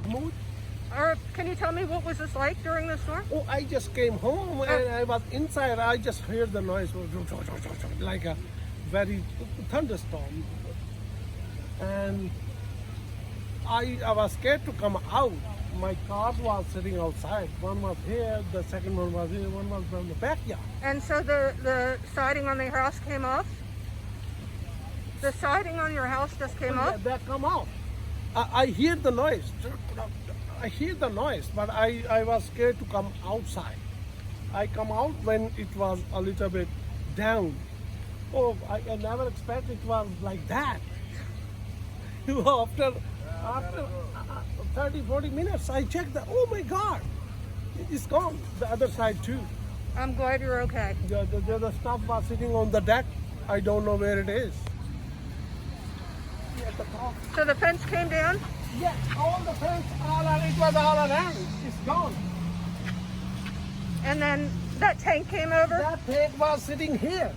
Mahmood. Can you tell me what was this like during the storm? Oh, I just came home and I was inside. I just heard the noise like a very thunderstorm. And I was scared to come out. My car was sitting outside. One was here, the second one was here, one was from the backyard. And so the siding on the house came off? The siding on your house just came off? That come off. I hear the noise. I hear the noise, but I was scared to come outside. I come out when it was a little bit down. Oh, I never expected it was like that. After 30, 40 minutes, I checked oh my God, it's gone. The other side too. I'm glad you're okay. The stuff was sitting on the deck. I don't know where it is. At the top. So the fence came down? Yeah, all the fence, it was all around. It's gone. And then that tank came over? That tank was sitting here.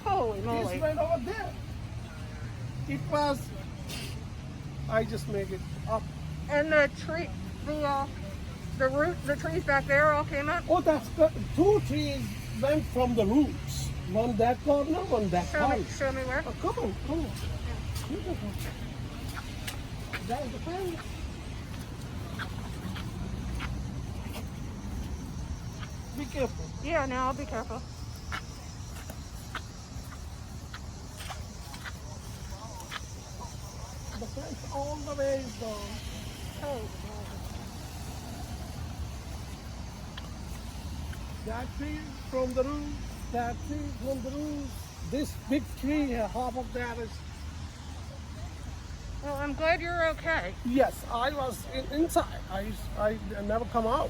Holy moly. This went over there. It was, I just make it up. And the tree, the trees back there all came up? Oh, that's good. 2 trees went from the roots. One that corner, one that corner. Show me where? Oh, come on, come on. Beautiful. That's the fence. Be careful. Yeah, no, I'll be careful. The fence all the way is gone. Oh, that tree from the roof, that tree from the roof. This big tree, half of that is. well, I'm glad you're okay. Yes, I was inside. I never come out.